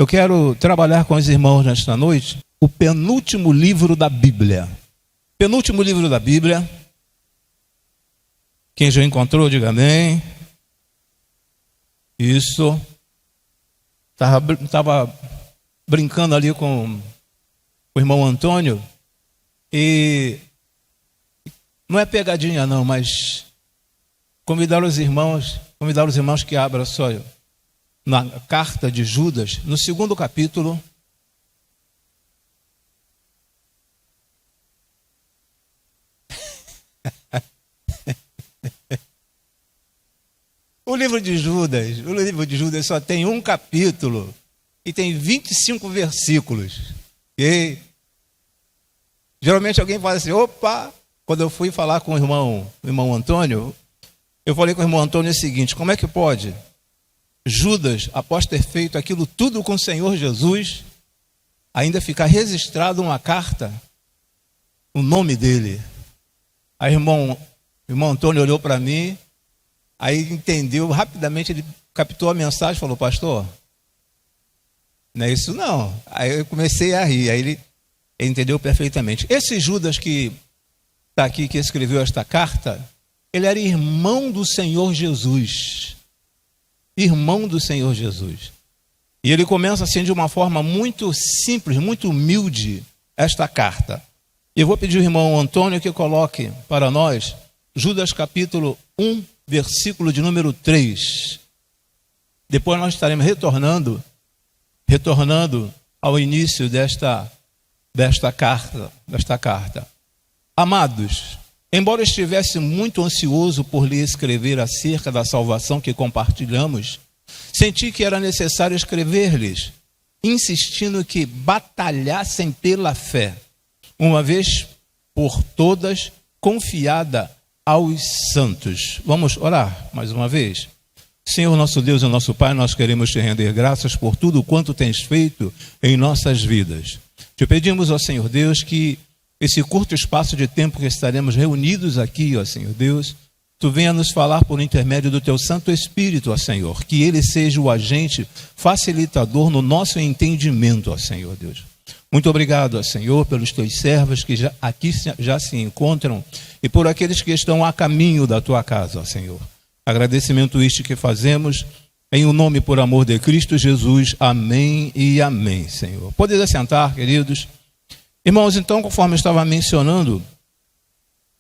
Eu quero trabalhar com os irmãos nesta noite o penúltimo livro da Bíblia. Penúltimo livro da Bíblia. Quem já encontrou, diga amém. Isso. Estava brincando ali com o irmão Antônio e não é pegadinha não, mas convidar os irmãos que abram só na carta de Judas, no 2º capítulo. O livro de Judas só tem um capítulo e tem 25 versículos. E geralmente alguém fala assim, opa, quando eu fui falar com o irmão Antônio, eu falei com o irmão Antônio o seguinte, como é que pode Judas, após ter feito aquilo tudo com o Senhor Jesus, ainda ficar registrado uma carta, o nome dele? Aí o irmão Antônio olhou para mim, aí entendeu, rapidamente ele captou a mensagem e falou, pastor, não é isso não. Aí eu comecei a rir, aí ele entendeu perfeitamente. Esse Judas que está aqui, que escreveu esta carta, ele era irmão do Senhor Jesus. Irmão do Senhor Jesus. E ele começa assim de uma forma muito simples, muito humilde, esta carta. Eu vou pedir ao irmão Antônio que coloque para nós Judas capítulo 1, versículo de número 3. Depois nós estaremos retornando ao início desta carta. Amados, embora eu estivesse muito ansioso por lhe escrever acerca da salvação que compartilhamos, senti que era necessário escrever-lhes, insistindo que batalhassem pela fé, uma vez por todas confiada aos santos. Vamos orar mais uma vez? Senhor nosso Deus e nosso Pai, nós queremos te render graças por tudo quanto tens feito em nossas vidas. Te pedimos, ó Senhor Deus, que esse curto espaço de tempo que estaremos reunidos aqui, ó Senhor Deus, Tu venha nos falar por intermédio do Teu Santo Espírito, ó Senhor, que Ele seja o agente facilitador no nosso entendimento, ó Senhor Deus. Muito obrigado, ó Senhor, pelos Teus servos que aqui já se encontram e por aqueles que estão a caminho da Tua casa, ó Senhor. Agradecimento este que fazemos em o nome por amor de Cristo Jesus. Amém e amém, Senhor. Podem assentar, queridos. Irmãos, então, conforme eu estava mencionando,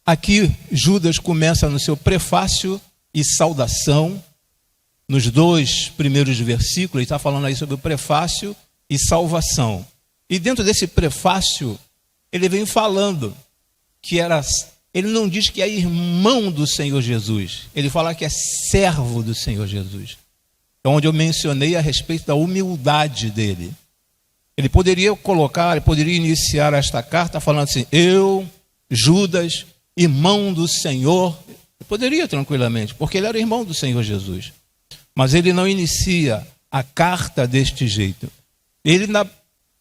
aqui Judas começa no seu prefácio e saudação, nos 2 primeiros versículos, ele está falando aí sobre o prefácio e salvação. E dentro desse prefácio, ele vem falando que ele não diz que é irmão do Senhor Jesus, ele fala que é servo do Senhor Jesus. Então, onde eu mencionei a respeito da humildade dele. Ele poderia iniciar esta carta falando assim, eu, Judas, irmão do Senhor. Ele poderia tranquilamente, porque ele era irmão do Senhor Jesus. Mas ele não inicia a carta deste jeito. Ele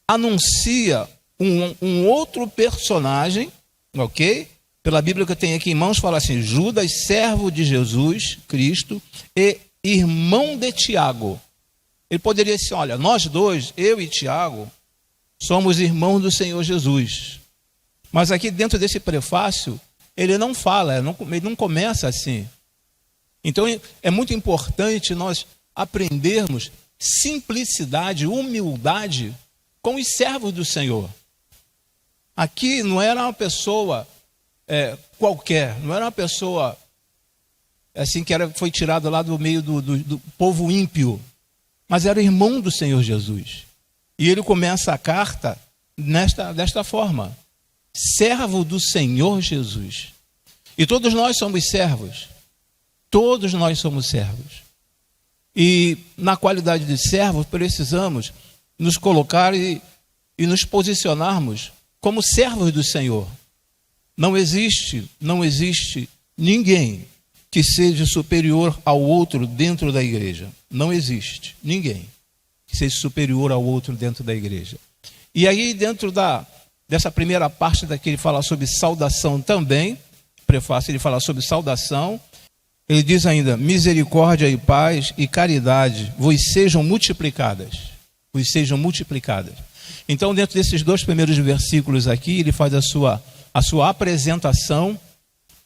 anuncia um outro personagem, ok? Pela Bíblia que eu tenho aqui em mãos, fala assim, Judas, servo de Jesus Cristo e irmão de Tiago. Ele poderia dizer, olha, nós dois, eu e Tiago, somos irmãos do Senhor Jesus. Mas aqui dentro desse prefácio, ele não fala, ele não começa assim. Então é muito importante nós aprendermos simplicidade, humildade com os servos do Senhor. Aqui não era uma pessoa qualquer, não era uma pessoa assim que foi tirada lá do meio do povo ímpio, mas era irmão do Senhor Jesus. E ele começa a carta desta forma, servo do Senhor Jesus. E todos nós somos servos. Todos nós somos servos. E na qualidade de servos precisamos nos colocar e nos posicionarmos como servos do Senhor. Não existe ninguém que seja superior ao outro dentro da igreja. Não existe ninguém que seja superior ao outro dentro da igreja. E aí dentro dessa primeira parte daqui ele fala sobre saudação também, prefácio ele fala sobre saudação, ele diz ainda, misericórdia e paz e caridade vos sejam multiplicadas. vos sejam multiplicadas. Então, dentro desses 2 primeiros versículos aqui, ele faz a sua apresentação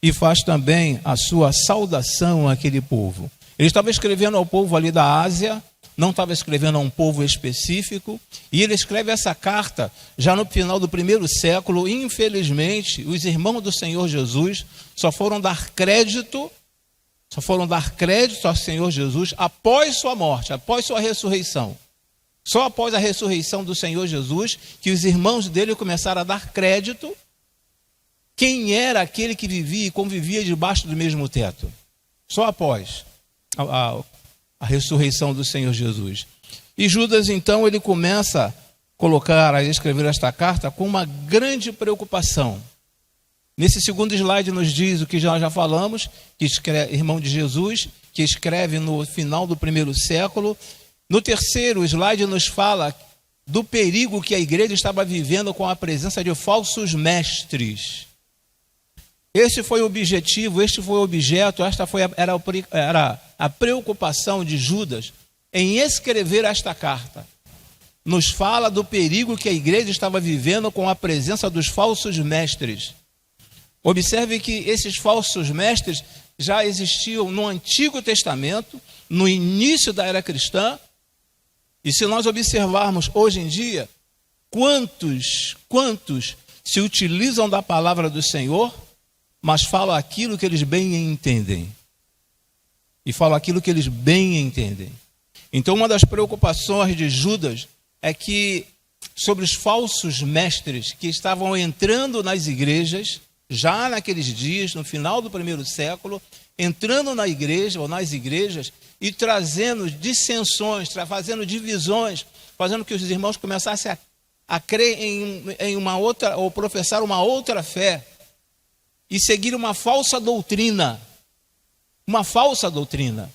e faz também a sua saudação àquele povo. Ele estava escrevendo ao povo ali da Ásia, não estava escrevendo a um povo específico, e ele escreve essa carta já no final do 1º século. Infelizmente, os irmãos do Senhor Jesus só foram dar crédito ao Senhor Jesus após sua morte, após sua ressurreição. Só após a ressurreição do Senhor Jesus que os irmãos dele começaram a dar crédito quem era aquele que vivia e convivia debaixo do mesmo teto. Só após a ressurreição do Senhor Jesus. E Judas, então, ele começa a escrever esta carta com uma grande preocupação. Nesse segundo slide nos diz o que já falamos, que irmão de Jesus, que escreve no final do 1º século. No terceiro slide nos fala do perigo que a igreja estava vivendo com a presença de falsos mestres. Este foi o objetivo, este foi o objeto, era a preocupação de Judas em escrever esta carta. Nos fala do perigo que a igreja estava vivendo com a presença dos falsos mestres. Observe que esses falsos mestres já existiam no Antigo Testamento, no início da era cristã, e se nós observarmos hoje em dia, quantos se utilizam da palavra do Senhor, mas falam aquilo que eles bem entendem. E falam aquilo que eles bem entendem. Então, uma das preocupações de Judas é que, sobre os falsos mestres que estavam entrando nas igrejas, já naqueles dias, no final do 1º século, entrando na igreja ou nas igrejas e trazendo dissensões, fazendo divisões, fazendo que os irmãos começassem a crer em uma outra, ou professar uma outra fé, e seguir uma falsa doutrina. Uma falsa doutrina.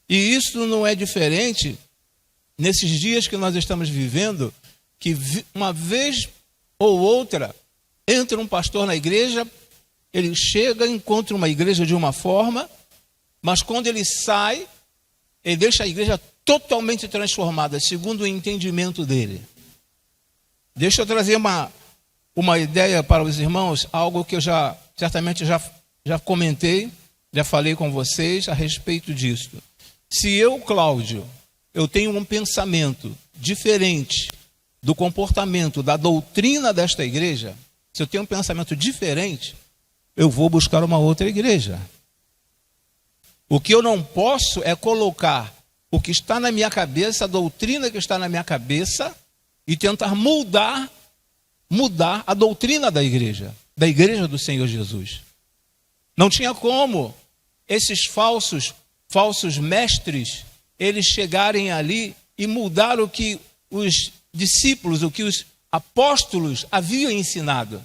E isso não é diferente nesses dias que nós estamos vivendo, que uma vez ou outra entra um pastor na igreja, ele chega, encontra uma igreja de uma forma, mas quando ele sai, ele deixa a igreja totalmente transformada, segundo o entendimento dele. Deixa eu trazer uma ideia para os irmãos, algo que eu certamente já comentei, já falei com vocês a respeito disso. Se eu, Cláudio, eu tenho um pensamento diferente do comportamento, da doutrina desta igreja, se eu tenho um pensamento diferente, eu vou buscar uma outra igreja. O que eu não posso é colocar o que está na minha cabeça, a doutrina que está na minha cabeça, e tentar mudar a doutrina da igreja do Senhor Jesus. Não tinha como esses falsos mestres, eles chegarem ali e mudar o que os discípulos, o que os apóstolos haviam ensinado.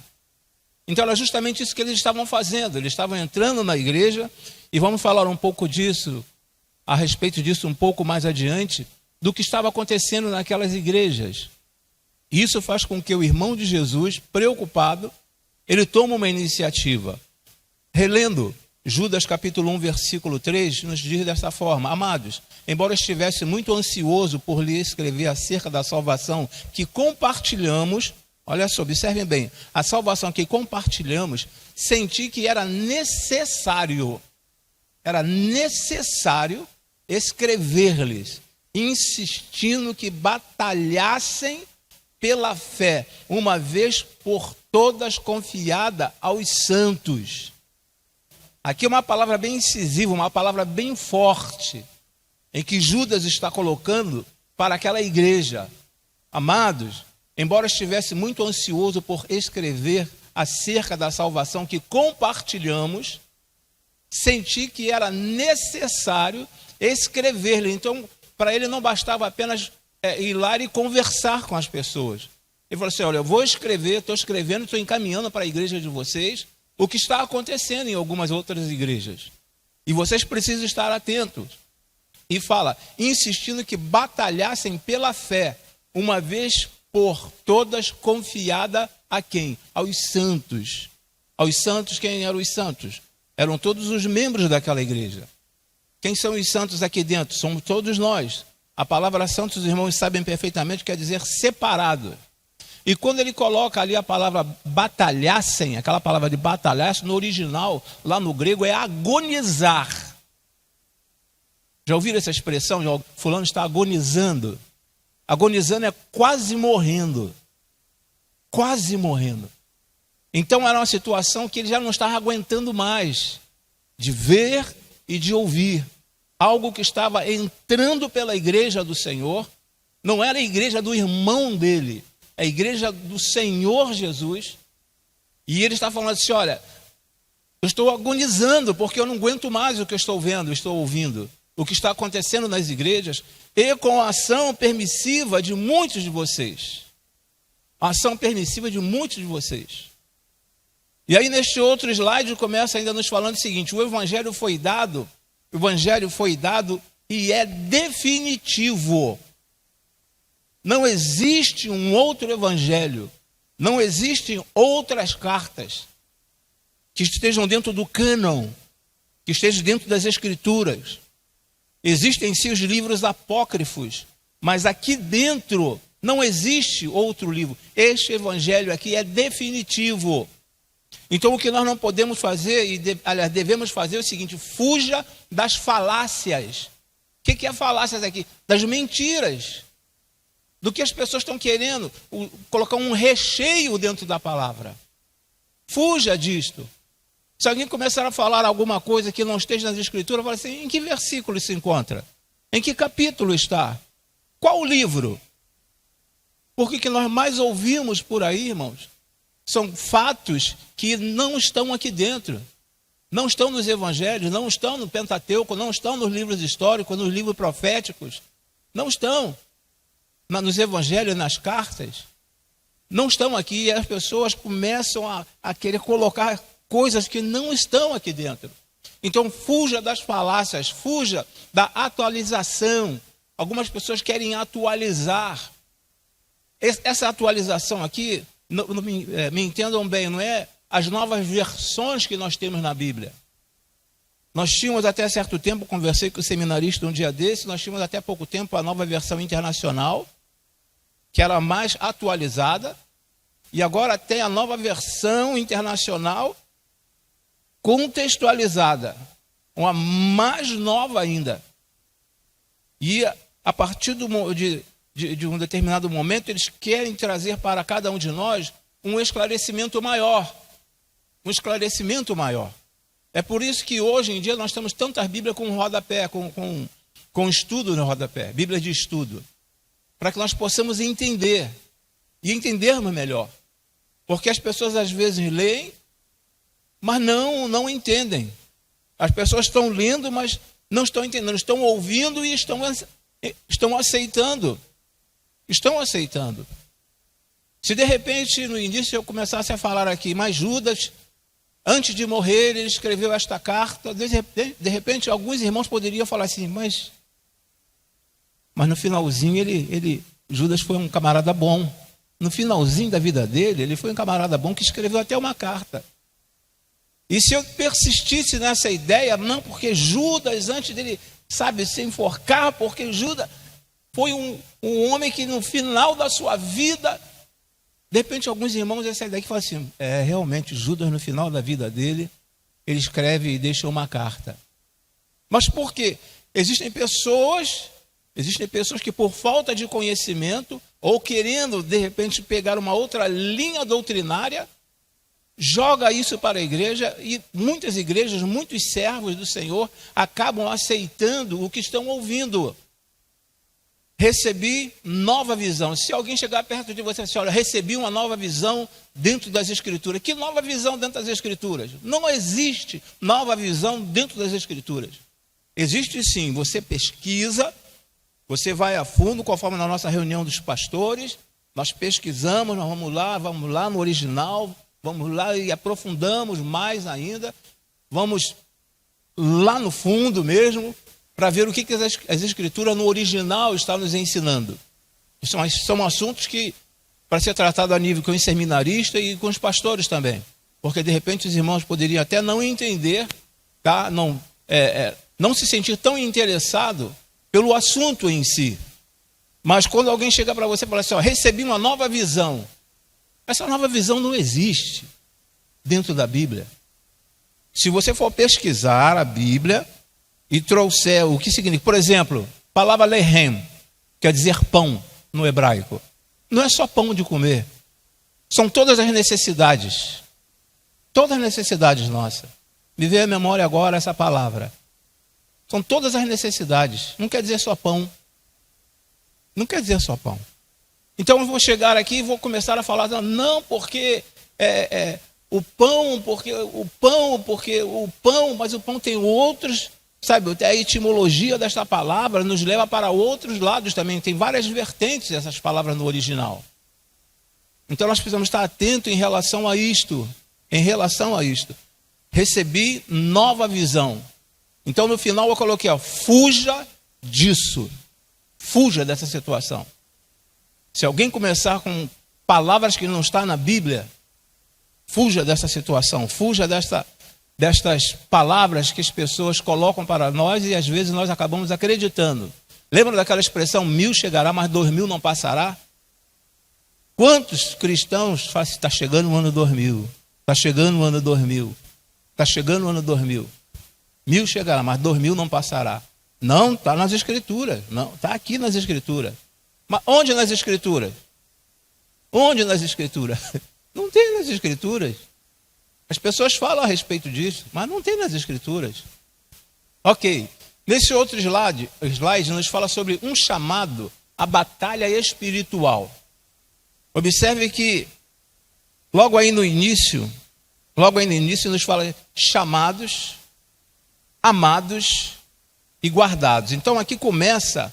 Então era justamente isso que eles estavam fazendo. Eles estavam entrando na igreja, e vamos falar um pouco disso, a respeito disso um pouco mais adiante, do que estava acontecendo naquelas igrejas. Isso faz com que o irmão de Jesus, preocupado, ele toma uma iniciativa. Relendo Judas capítulo 1, versículo 3, nos diz dessa forma: amados, embora eu estivesse muito ansioso por lhe escrever acerca da salvação que compartilhamos, olha só, observem bem, a salvação que compartilhamos, senti que era necessário escrever-lhes, insistindo que batalhassem pela fé, uma vez por todas confiada aos santos. Aqui é uma palavra bem incisiva, uma palavra bem forte, em que Judas está colocando para aquela igreja. Amados, embora estivesse muito ansioso por escrever acerca da salvação que compartilhamos, senti que era necessário escrever-lhe. Então, para ele não bastava apenas ir lá e conversar com as pessoas. Ele falou assim: olha, eu vou escrever, estou escrevendo, estou encaminhando para a igreja de vocês o que está acontecendo em algumas outras igrejas. E vocês precisam estar atentos. E fala, insistindo que batalhassem pela fé, uma vez por todas confiada a quem? Aos santos. Aos santos, quem eram os santos? Eram todos os membros daquela igreja. Quem são os santos aqui dentro? Somos todos nós. A palavra santos, os irmãos sabem perfeitamente, quer dizer separado. E quando ele coloca ali a palavra batalhassem, aquela palavra de batalhar, no original, lá no grego, é agonizar. Já ouviram essa expressão? Fulano está agonizando. Agonizando é quase morrendo. Quase morrendo. Então era uma situação que ele já não estava aguentando mais de ver e de ouvir. Algo que estava entrando pela igreja do Senhor, não era a igreja do irmão dele, é a igreja do Senhor Jesus. E ele está falando assim, olha, eu estou agonizando porque eu não aguento mais o que eu estou vendo, estou ouvindo. O que está acontecendo nas igrejas e com a ação permissiva de muitos de vocês. A ação permissiva de muitos de vocês. E aí neste outro slide começa ainda nos falando o seguinte, o evangelho foi dado e é definitivo. Não existe um outro evangelho, não existem outras cartas que estejam dentro do cânon, que estejam dentro das escrituras. Existem sim os livros apócrifos, mas aqui dentro não existe outro livro. Este evangelho aqui é definitivo. Então o que nós não podemos fazer, aliás, devemos fazer é o seguinte, fuja das falácias. O que é falácias aqui? Das mentiras. Do que as pessoas estão querendo, colocar um recheio dentro da palavra. Fuja disto. Se alguém começar a falar alguma coisa que não esteja nas escrituras, fala assim, em que versículo se encontra? Em que capítulo está? Qual livro? Porque o que nós mais ouvimos por aí, irmãos, são fatos que não estão aqui dentro. Não estão nos evangelhos, não estão no Pentateuco, não estão nos livros históricos, nos livros proféticos. Não estão nos evangelhos, nas cartas. Não estão aqui e as pessoas começam a querer colocar coisas que não estão aqui dentro. Então fuja das falácias, fuja da atualização. Algumas pessoas querem atualizar. Essa atualização aqui, me entendam bem, não é as novas versões que nós temos na Bíblia. Nós tínhamos até certo tempo, conversei com o seminarista um dia desse, nós tínhamos até pouco tempo a nova versão internacional, que era mais atualizada, e agora tem a nova versão internacional contextualizada, uma mais nova ainda. E a partir de um determinado momento, eles querem trazer para cada um de nós um esclarecimento maior. Um esclarecimento maior. É por isso que hoje em dia nós temos tantas Bíblias com rodapé, com estudo no rodapé, Bíblia de estudo, para que nós possamos entender e entendermos melhor. Porque as pessoas às vezes leem, mas não entendem. As pessoas estão lendo, mas não estão entendendo, estão ouvindo e estão aceitando. Estão aceitando. Se de repente no início eu começasse a falar aqui, mas Judas, antes de morrer, ele escreveu esta carta, de repente alguns irmãos poderiam falar assim, mas no finalzinho Judas foi um camarada bom. No finalzinho da vida dele, ele foi um camarada bom que escreveu até uma carta. E se eu persistisse nessa ideia, não porque Judas, antes dele, se enforcar, porque Judas foi um homem que no final da sua vida, de repente alguns irmãos essa ideia que falam assim, realmente Judas no final da vida dele, ele escreve e deixa uma carta. Mas por quê? Existem pessoas que por falta de conhecimento, ou querendo de repente pegar uma outra linha doutrinária, joga isso para a igreja e muitas igrejas, muitos servos do Senhor acabam aceitando o que estão ouvindo. Recebi nova visão. Se alguém chegar perto de você e dizer, olha, recebi uma nova visão dentro das Escrituras. Que nova visão dentro das Escrituras? Não existe nova visão dentro das Escrituras. Existe sim, você pesquisa, você vai a fundo, conforme na nossa reunião dos pastores, nós pesquisamos, nós vamos lá no original, vamos lá e aprofundamos mais ainda, vamos lá no fundo mesmo, para ver o que as Escrituras no original estão nos ensinando. São assuntos que, para ser tratado a nível com o seminarista e com os pastores também. Porque, de repente, os irmãos poderiam até não entender, tá? Não se sentir tão interessado pelo assunto em si. Mas quando alguém chega para você e fala assim, ó, recebi uma nova visão. Essa nova visão não existe dentro da Bíblia. Se você for pesquisar a Bíblia e trouxer o que significa, por exemplo, a palavra lehem, quer dizer pão no hebraico. Não é só pão de comer. São todas as necessidades. Todas as necessidades nossas. Me veio à memória agora essa palavra. São todas as necessidades. Não quer dizer só pão. Não quer dizer só pão. Então eu vou chegar aqui e vou começar a falar, não, porque o pão, mas o pão tem outros, sabe, a etimologia desta palavra nos leva para outros lados também. Tem várias vertentes dessas palavras no original. Então nós precisamos estar atentos em relação a isto. Em relação a isto. Recebi nova visão. Então no final eu coloquei, ó, fuja disso. Fuja dessa situação. Se alguém começar com palavras que não estão na Bíblia, fuja dessa situação, fuja destas palavras que as pessoas colocam para nós e às vezes nós acabamos acreditando. Lembra daquela expressão, 1000 chegará, mas 2000 não passará? Quantos cristãos falam, está chegando o ano 2000, está chegando o ano 2000, está chegando o ano 2000. 1000 chegará, mas 2000 não passará. Não, está nas Escrituras. Não, está aqui nas Escrituras. Mas onde nas Escrituras? Onde nas Escrituras? Não tem nas Escrituras. As pessoas falam a respeito disso, mas não tem nas Escrituras. Ok. Nesse outro slide nos fala sobre um chamado à batalha espiritual. Observe que logo aí no início nos fala chamados, amados e guardados. Então aqui começa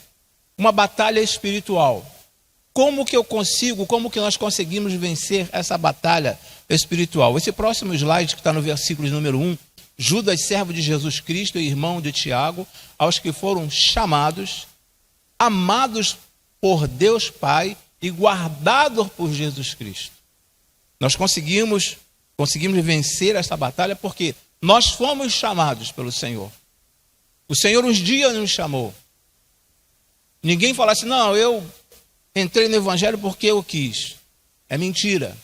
uma batalha espiritual. Como que nós conseguimos vencer essa batalha espiritual? Esse próximo slide que está no versículo número 1, Judas, servo de Jesus Cristo e irmão de Tiago, aos que foram chamados, amados por Deus Pai e guardados por Jesus Cristo. Nós conseguimos vencer essa batalha porque nós fomos chamados pelo Senhor. O Senhor uns dias nos chamou. Ninguém fala assim, não, eu entrei no Evangelho porque eu quis. É mentira.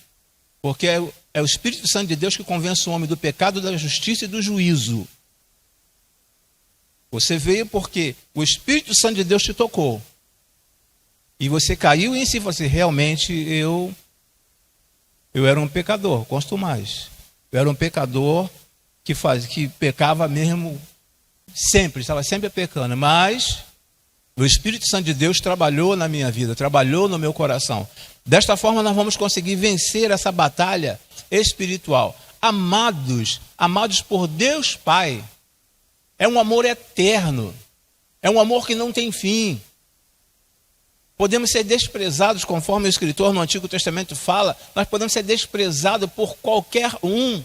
Porque é o Espírito Santo de Deus que convence o homem do pecado, da justiça e do juízo. Você veio porque o Espírito Santo de Deus te tocou. E você caiu em si e falou assim, realmente eu era um pecador, consto mais. Eu era um pecador que pecava mesmo sempre, estava sempre pecando, mas o Espírito Santo de Deus trabalhou na minha vida, trabalhou no meu coração. Desta forma nós vamos conseguir vencer essa batalha espiritual. Amados por Deus Pai. É um amor eterno. É um amor que não tem fim. Podemos ser desprezados, conforme o escritor no Antigo Testamento fala, nós podemos ser desprezados por qualquer um,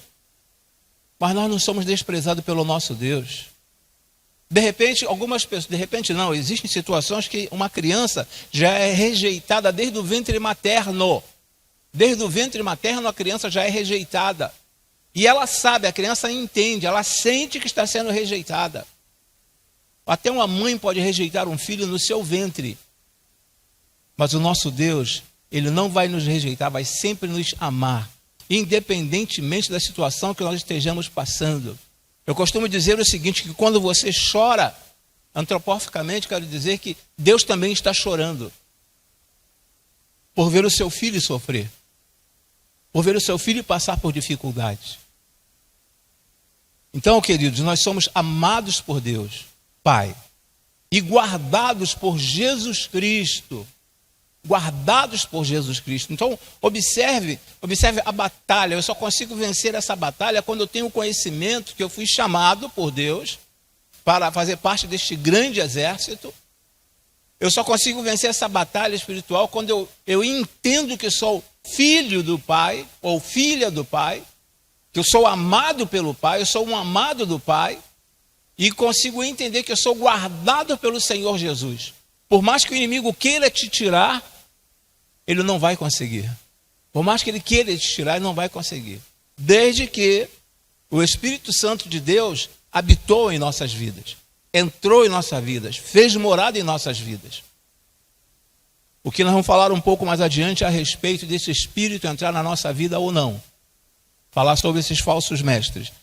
mas nós não somos desprezados pelo nosso Deus. De repente, existem situações que uma criança já é rejeitada desde o ventre materno. Desde o ventre materno a criança já é rejeitada. E ela sabe, a criança entende, ela sente que está sendo rejeitada. Até uma mãe pode rejeitar um filho no seu ventre. Mas o nosso Deus, Ele não vai nos rejeitar, vai sempre nos amar, independentemente da situação que nós estejamos passando. Eu costumo dizer o seguinte, que quando você chora, antropoforicamente, quero dizer que Deus também está chorando. Por ver o seu filho sofrer. Por ver o seu filho passar por dificuldades. Então, queridos, nós somos amados por Deus, Pai. E guardados por Jesus Cristo. Guardados por Jesus Cristo. Então, observe a batalha. Eu só consigo vencer essa batalha quando eu tenho o conhecimento que eu fui chamado por Deus para fazer parte deste grande exército. Eu só consigo vencer essa batalha espiritual quando eu entendo que sou filho do Pai, ou filha do Pai, que eu sou amado pelo Pai, eu sou um amado do Pai, e consigo entender que eu sou guardado pelo Senhor Jesus. Por mais que o inimigo queira te tirar, ele não vai conseguir. Por mais que ele queira te tirar, ele não vai conseguir. Desde que o Espírito Santo de Deus habitou em nossas vidas, entrou em nossas vidas, fez morada em nossas vidas. O que nós vamos falar um pouco mais adiante a respeito desse espírito entrar na nossa vida ou não. Falar sobre esses falsos mestres.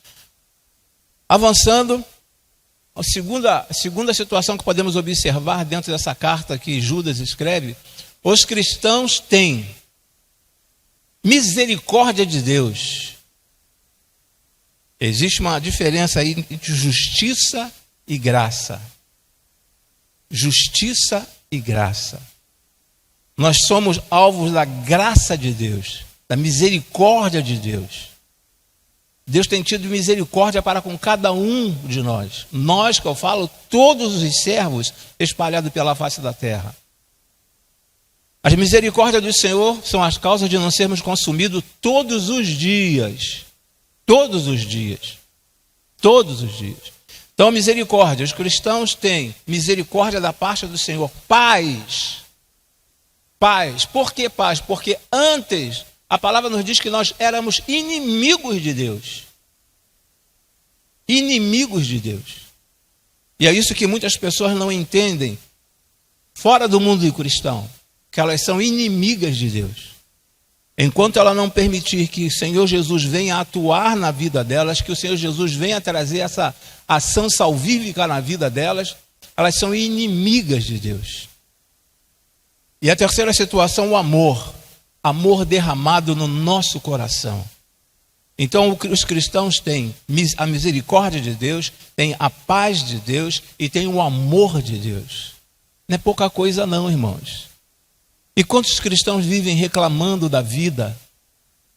Avançando, a segunda situação que podemos observar dentro dessa carta que Judas escreve, os cristãos têm misericórdia de Deus. Existe uma diferença aí entre justiça e graça. Justiça e graça. Nós somos alvos da graça de Deus, da misericórdia de Deus. Deus tem tido misericórdia para com cada um de nós. Nós, que eu falo, todos os servos espalhados pela face da terra. As misericórdias do Senhor são as causas de não sermos consumidos todos os dias. Todos os dias. Todos os dias. Então, misericórdia. Os cristãos têm misericórdia da parte do Senhor. Paz. Paz. Por que paz? Porque antes, a palavra nos diz que nós éramos inimigos de Deus. Inimigos de Deus. E é isso que muitas pessoas não entendem, fora do mundo cristão, que elas são inimigas de Deus. Enquanto ela não permitir que o Senhor Jesus venha atuar na vida delas, que o Senhor Jesus venha trazer essa ação salvífica na vida delas, elas são inimigas de Deus. E a terceira situação, o amor. Amor derramado no nosso coração. Então os cristãos têm a misericórdia de Deus, têm a paz de Deus e têm o amor de Deus. Não é pouca coisa não, irmãos. E quantos cristãos vivem reclamando da vida?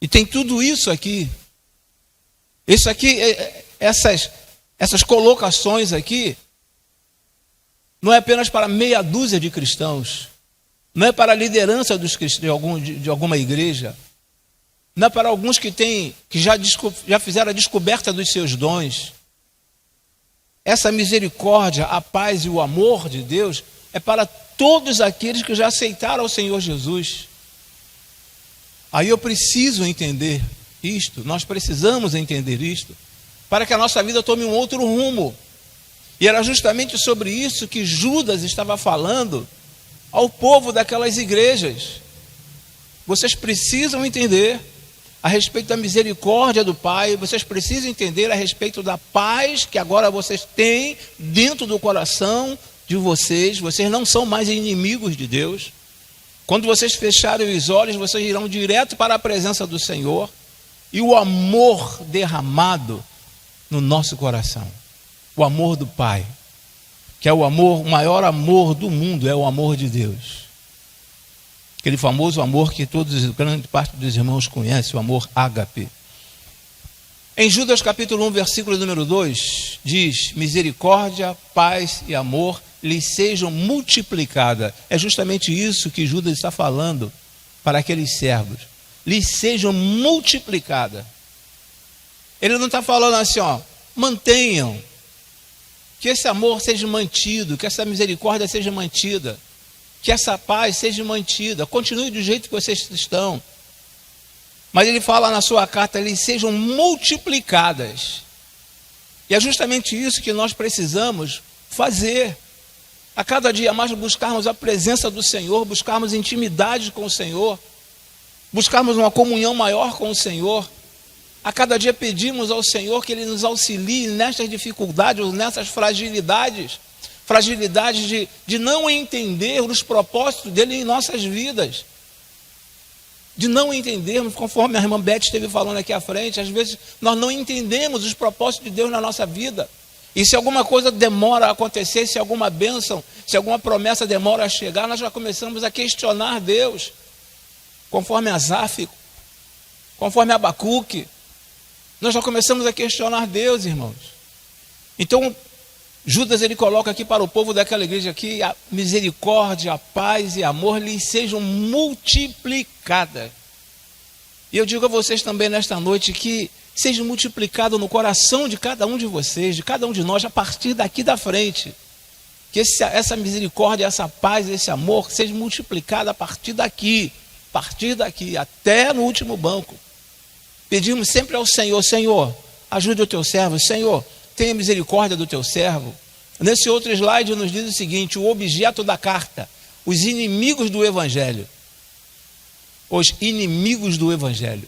E tem tudo isso aqui. Isso aqui, essas colocações aqui, não é apenas para meia dúzia de cristãos. Não é para a liderança dos cristãos, de alguma igreja. Não é para alguns que já fizeram a descoberta dos seus dons. Essa misericórdia, a paz e o amor de Deus é para todos aqueles que já aceitaram o Senhor Jesus. Aí eu preciso entender isto, nós precisamos entender isto, para que a nossa vida tome um outro rumo. E era justamente sobre isso que Judas estava falando ao povo daquelas igrejas. Vocês precisam entender a respeito da misericórdia do Pai, vocês precisam entender a respeito da paz que agora vocês têm dentro do coração de vocês. Vocês não são mais inimigos de Deus. Quando vocês fecharem os olhos, vocês irão direto para a presença do Senhor, e o amor derramado no nosso coração, o amor do Pai, que é o amor, o maior amor do mundo, é o amor de Deus. Aquele famoso amor que grande parte dos irmãos conhece, o amor ágape. Em Judas capítulo 1, versículo número 2, diz: misericórdia, paz e amor lhes sejam multiplicadas. É justamente isso que Judas está falando para aqueles servos. Lhes sejam multiplicadas. Ele não está falando assim, mantenham, que esse amor seja mantido, que essa misericórdia seja mantida, que essa paz seja mantida, continue do jeito que vocês estão. Mas ele fala na sua carta, eles sejam multiplicadas. E é justamente isso que nós precisamos fazer. A cada dia mais buscarmos a presença do Senhor, buscarmos intimidade com o Senhor, buscarmos uma comunhão maior com o Senhor. A cada dia pedimos ao Senhor que Ele nos auxilie nestas dificuldades, nessas fragilidades de não entender os propósitos dEle em nossas vidas. De não entendermos, conforme a irmã Beth esteve falando aqui à frente, às vezes nós não entendemos os propósitos de Deus na nossa vida. E se alguma coisa demora a acontecer, se alguma bênção, se alguma promessa demora a chegar, nós já começamos a questionar Deus. Conforme Asaf, conforme Abacuque, nós já começamos a questionar Deus, irmãos. Então, Judas, ele coloca aqui para o povo daquela igreja que a misericórdia, a paz e amor lhes sejam multiplicadas. E eu digo a vocês também nesta noite que seja multiplicado no coração de cada um de vocês, de cada um de nós, a partir daqui da frente. Que essa misericórdia, essa paz, esse amor seja multiplicado a partir daqui, até no último banco. Pedimos sempre ao Senhor: Senhor, ajude o teu servo, Senhor, tenha misericórdia do teu servo. Nesse outro slide nos diz o seguinte: o objeto da carta, os inimigos do Evangelho. Os inimigos do Evangelho.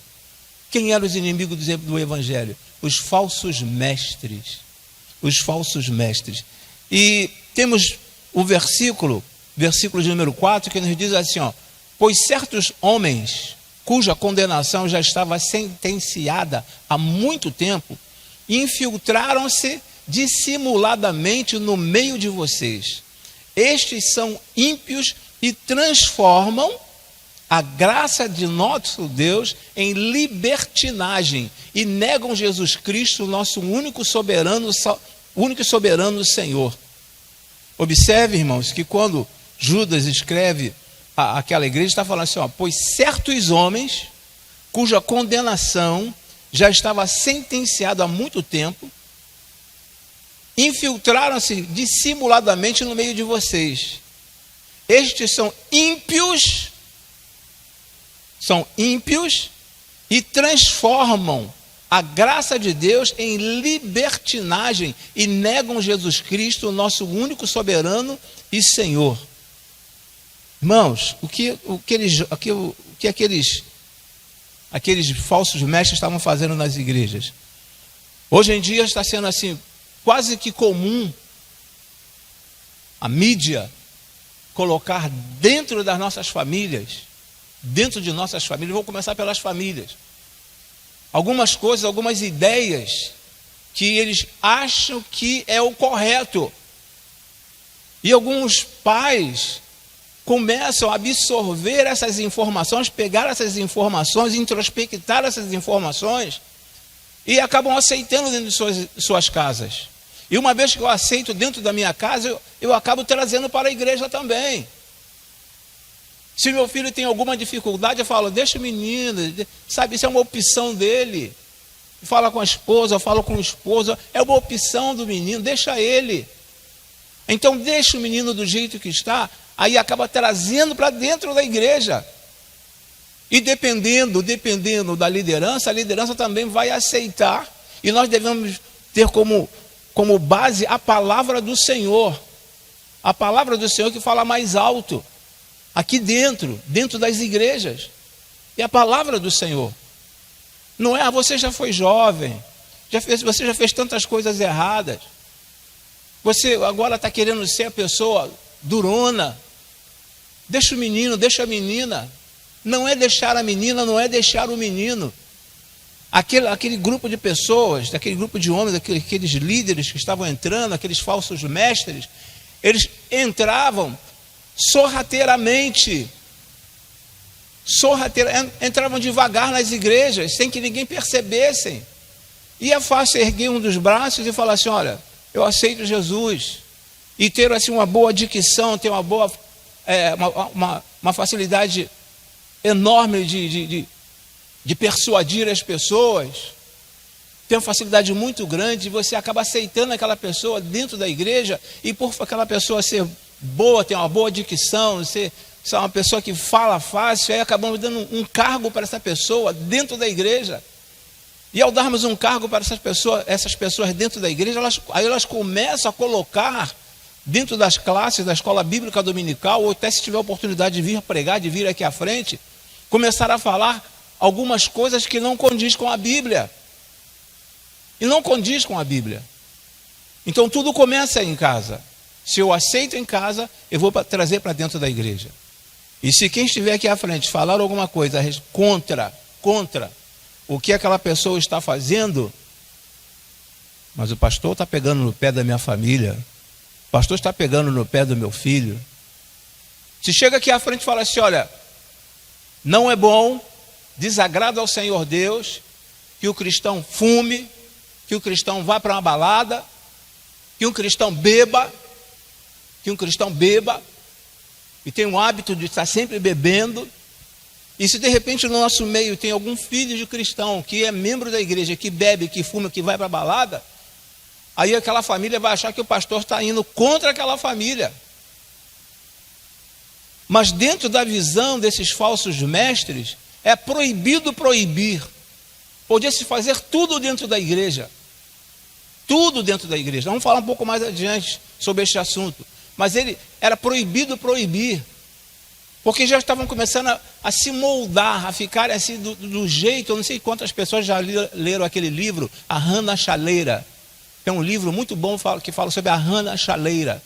Quem eram os inimigos do Evangelho? Os falsos mestres. Os falsos mestres. E temos o versículo de número 4, que nos diz assim, ó: pois certos homens, cuja condenação já estava sentenciada há muito tempo, infiltraram-se dissimuladamente no meio de vocês. Estes são ímpios e transformam a graça de nosso Deus em libertinagem e negam Jesus Cristo, nosso único e soberano Senhor. Observe, irmãos, que quando Judas escreve aquela igreja, está falando assim, ó: pois certos homens, cuja condenação já estava sentenciada há muito tempo, infiltraram-se dissimuladamente no meio de vocês. Estes são ímpios e transformam a graça de Deus em libertinagem e negam Jesus Cristo, nosso único soberano e Senhor. Irmãos, o que aqueles falsos mestres estavam fazendo nas igrejas? Hoje em dia está sendo assim, quase que comum a mídia colocar dentro das nossas famílias, vou começar pelas famílias, algumas coisas, algumas ideias que eles acham que é o correto. E alguns pais começam a absorver essas informações, pegar essas informações, introspectar essas informações e acabam aceitando dentro de suas casas. E uma vez que eu aceito dentro da minha casa, eu acabo trazendo para a igreja também. Se meu filho tem alguma dificuldade, eu falo: deixa o menino, sabe, isso é uma opção dele. Fala com a esposa, eu falo com o esposo, é uma opção do menino, deixa ele. Então deixa o menino do jeito que está, aí acaba trazendo para dentro da igreja. E dependendo da liderança, a liderança também vai aceitar. E nós devemos ter como base a palavra do Senhor. A palavra do Senhor que fala mais alto. Aqui dentro das igrejas. E a palavra do Senhor. Não é: você já foi jovem, você já fez tantas coisas erradas. Você agora está querendo ser a pessoa durona. Deixa o menino, deixa a menina. Não é deixar a menina, não é deixar o menino. Aquele grupo de pessoas, daquele grupo de homens, aqueles líderes que estavam entrando, aqueles falsos mestres, eles entravam sorrateiramente, entravam devagar nas igrejas, sem que ninguém percebesse. E é fácil erguer um dos braços e falar assim: olha, eu aceito Jesus, e ter assim uma boa dicção, ter uma boa, uma facilidade enorme de persuadir as pessoas, tem uma facilidade muito grande, e você acaba aceitando aquela pessoa dentro da igreja, e por aquela pessoa ser boa, ter uma boa dicção, ser uma pessoa que fala fácil, aí acabamos dando um cargo para essa pessoa dentro da igreja. E ao darmos um cargo para essas pessoas dentro da igreja, elas começam a colocar dentro das classes da escola bíblica dominical, ou até se tiver oportunidade de vir pregar, de vir aqui à frente, começar a falar algumas coisas que não condiz com a Bíblia. E não condiz com a Bíblia. Então tudo começa em casa. Se eu aceito em casa, eu vou trazer para dentro da igreja. E se quem estiver aqui à frente falar alguma coisa contra o que aquela pessoa está fazendo, mas o pastor está pegando no pé da minha família, o pastor está pegando no pé do meu filho. Se chega aqui à frente e fala assim: olha, não é bom, desagrada ao Senhor Deus, que o cristão fume, que o cristão vá para uma balada, que um cristão beba, e tem um hábito de estar sempre bebendo. E se de repente no nosso meio tem algum filho de cristão que é membro da igreja, que bebe, que fuma, que vai para a balada, aí aquela família vai achar que o pastor está indo contra aquela família. Mas dentro da visão desses falsos mestres, é proibido proibir. Podia-se fazer tudo dentro da igreja. Tudo dentro da igreja. Vamos falar um pouco mais adiante sobre este assunto. Mas era proibido proibir. Porque já estavam começando a se moldar, a ficar assim do jeito. Eu não sei quantas pessoas já leram aquele livro, A Rã na Chaleira. É um livro muito bom que fala sobre a rã na chaleira.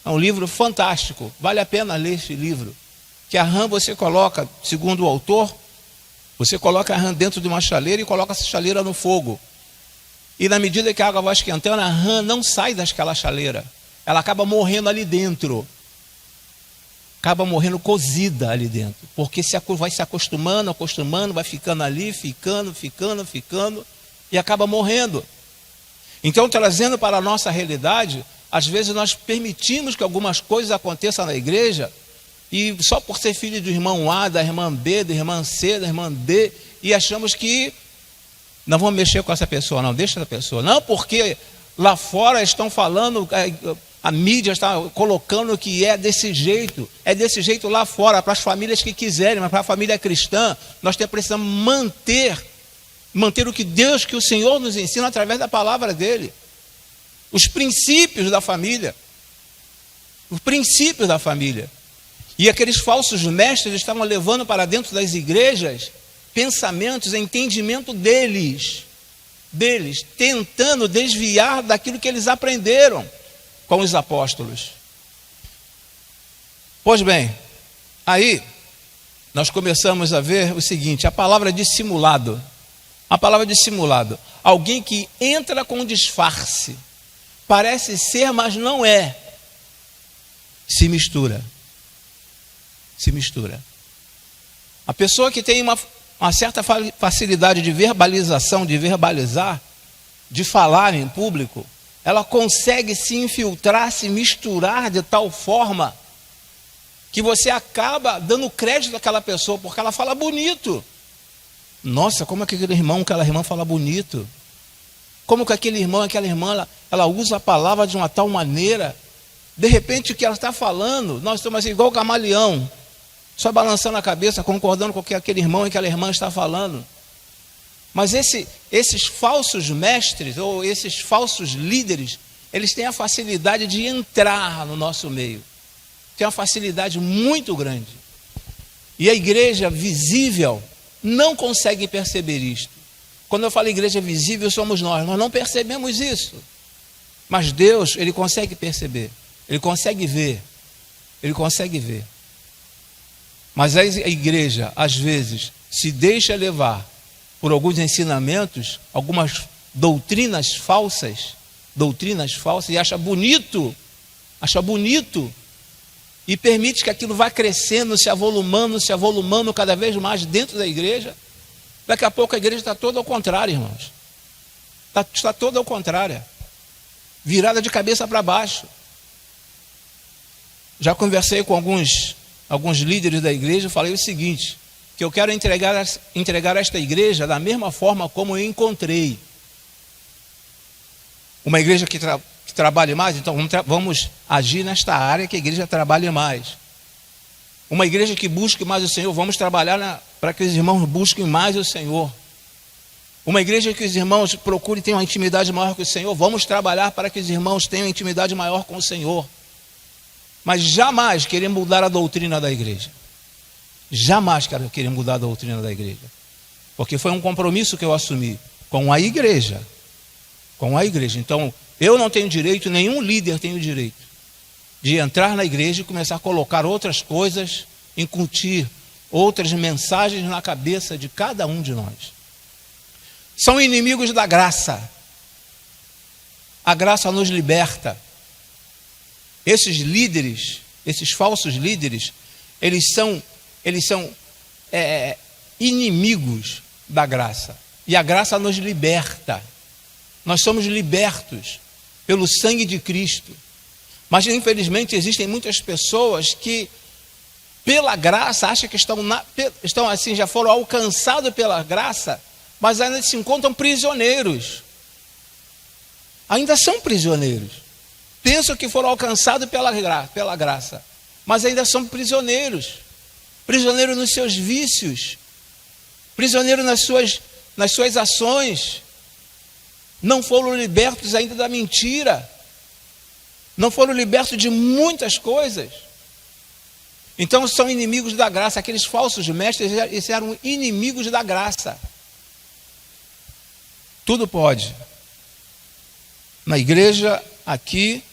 É um livro fantástico, vale a pena ler esse livro. Que a rã você coloca, segundo o autor, você coloca a rã dentro de uma chaleira e coloca essa chaleira no fogo. E na medida que a água vai esquentando, a rã não sai daquela chaleira. Ela acaba morrendo ali dentro. Acaba morrendo cozida ali dentro. Porque vai se acostumando, vai ficando ali, ficando, e acaba morrendo. Então, trazendo para a nossa realidade, às vezes nós permitimos que algumas coisas aconteçam na igreja, e só por ser filho do irmão A, da irmã B, da irmã C, da irmã D, e achamos que não vamos mexer com essa pessoa, não, deixa essa pessoa. Não, porque lá fora estão falando, a mídia está colocando que é desse jeito lá fora, para as famílias que quiserem, mas para a família cristã, nós precisamos manter o que Deus, que o Senhor nos ensina através da palavra dele. Os princípios da família. Os princípios da família. E aqueles falsos mestres estavam levando para dentro das igrejas pensamentos, entendimento deles, tentando desviar daquilo que eles aprenderam com os apóstolos. Pois bem, aí nós começamos a ver o seguinte, a palavra dissimulado. A palavra dissimulado, alguém que entra com disfarce, parece ser, mas não é, se mistura. A pessoa que tem uma certa facilidade de verbalização, de verbalizar, de falar em público, ela consegue se infiltrar, se misturar de tal forma que você acaba dando crédito àquela pessoa, porque ela fala bonito. Nossa, como aquela irmã fala bonito. Como que aquele irmão, aquela irmã, ela usa a palavra de uma tal maneira. De repente o que ela está falando, nós estamos assim, igual o camaleão, só balançando a cabeça, concordando com o que aquele irmão e aquela irmã está falando. Mas esses falsos mestres, ou esses falsos líderes, eles têm a facilidade de entrar no nosso meio. Tem uma facilidade muito grande. E a igreja visível não consegue perceber isto. Quando eu falo igreja visível, somos nós não percebemos isso. Mas Deus, Ele consegue perceber, Ele consegue ver. Mas a igreja, às vezes, se deixa levar por alguns ensinamentos, algumas doutrinas falsas, e acha bonito, e permite que aquilo vá crescendo, se avolumando cada vez mais dentro da igreja. Daqui a pouco a igreja está toda ao contrário, irmãos. Está toda ao contrário. Virada de cabeça para baixo. Já conversei com alguns líderes da igreja e falei o seguinte, que eu quero entregar esta igreja da mesma forma como eu encontrei. Uma igreja que trabalhe mais, então vamos agir nesta área que a igreja trabalhe mais. Uma igreja que busque mais o Senhor, vamos trabalhar para que os irmãos busquem mais o Senhor. Uma igreja que os irmãos procurem ter uma intimidade maior com o Senhor, vamos trabalhar para que os irmãos tenham intimidade maior com o Senhor. Mas jamais querer mudar a doutrina da igreja. Jamais querer mudar a doutrina da igreja. Porque foi um compromisso que eu assumi com a igreja. Então, eu não tenho direito, nenhum líder tem o direito de entrar na igreja e começar a colocar outras coisas, incutir outras mensagens na cabeça de cada um de nós. São inimigos da graça. A graça nos liberta. Esses líderes, esses falsos líderes, eles são inimigos da graça. E a graça nos liberta. Nós somos libertos pelo sangue de Cristo. Mas infelizmente existem muitas pessoas que pela graça acham que estão assim, já foram alcançados pela graça, mas ainda se encontram prisioneiros. Ainda são prisioneiros. Pensam que foram alcançados pela graça, mas ainda são prisioneiros. Prisioneiros nos seus vícios, prisioneiros nas suas ações. Não foram libertos ainda da mentira. Não foram libertos de muitas coisas. Então são inimigos da graça. Aqueles falsos mestres, eles eram inimigos da graça. Tudo pode. Na igreja aqui,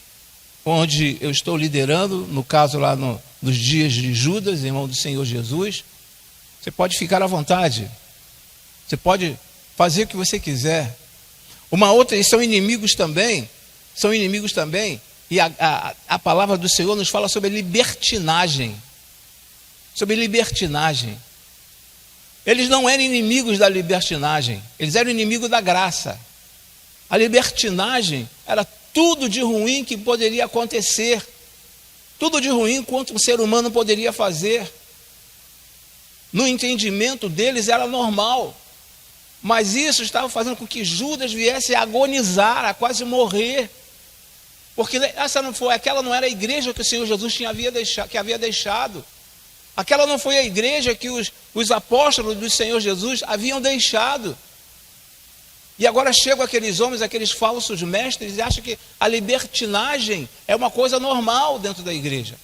onde eu estou liderando, no caso lá nos dias de Judas, irmão do Senhor Jesus, você pode ficar à vontade. Você pode fazer o que você quiser. Uma outra, eles são inimigos também, e a palavra do Senhor nos fala sobre libertinagem. Sobre libertinagem. Eles não eram inimigos da libertinagem, eles eram inimigos da graça. A libertinagem era tudo de ruim que poderia acontecer, tudo de ruim quanto um ser humano poderia fazer. No entendimento deles era normal, mas isso estava fazendo com que Judas viesse a agonizar, a quase morrer, porque aquela não era a igreja que o Senhor Jesus havia deixado. Aquela não foi a igreja que os apóstolos do Senhor Jesus haviam deixado. E agora chegam aqueles homens, aqueles falsos mestres, e acham que a libertinagem é uma coisa normal dentro da igreja.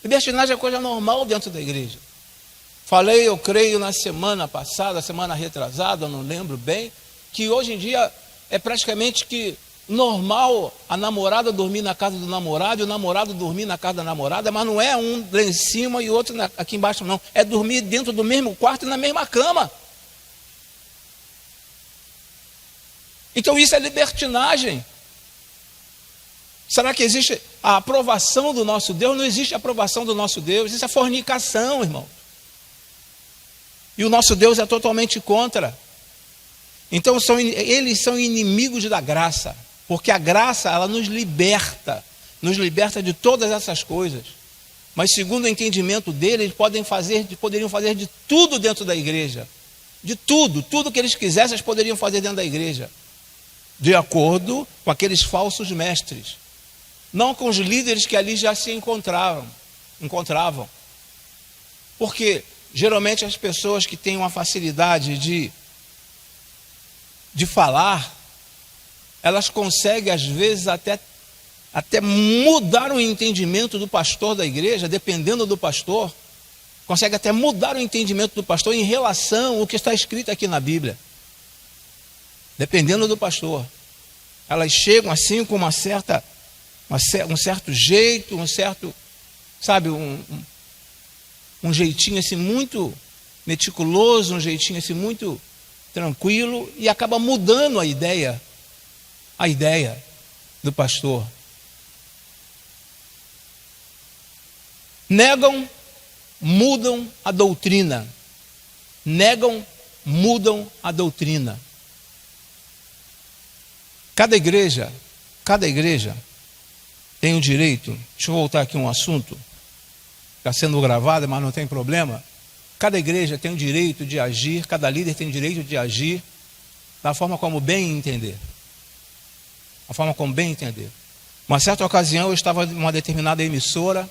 Libertinagem é coisa normal dentro da igreja. Falei, eu creio, na semana passada, semana retrasada, não lembro bem, que hoje em dia é praticamente que normal a namorada dormir na casa do namorado e o namorado dormir na casa da namorada, mas não é um lá em cima e outro aqui embaixo, não. É dormir dentro do mesmo quarto e na mesma cama. Então isso é libertinagem. Será que existe a aprovação do nosso Deus? Não existe a aprovação do nosso Deus. Isso é fornicação, irmão. E o nosso Deus é totalmente contra. Então eles são inimigos da graça. Porque a graça, ela nos liberta de todas essas coisas. Mas segundo o entendimento deles, eles poderiam fazer de tudo dentro da igreja. De tudo que eles quisessem, eles poderiam fazer dentro da igreja. De acordo com aqueles falsos mestres. Não com os líderes que ali já se encontravam. Porque geralmente as pessoas que têm uma facilidade de falar, elas conseguem às vezes até mudar o entendimento do pastor da igreja, dependendo do pastor, consegue até mudar o entendimento do pastor em relação ao que está escrito aqui na Bíblia. Dependendo do pastor. Elas chegam assim com um certo jeito, um jeitinho assim muito meticuloso, um jeitinho assim muito tranquilo, e acaba mudando a ideia do pastor. Negam, mudam a doutrina. Cada igreja tem o direito, deixa eu voltar aqui um assunto, está sendo gravado, mas não tem problema. Cada igreja tem o direito de agir, cada líder tem o direito de agir da forma como bem entender. Uma certa ocasião eu estava em uma determinada emissora,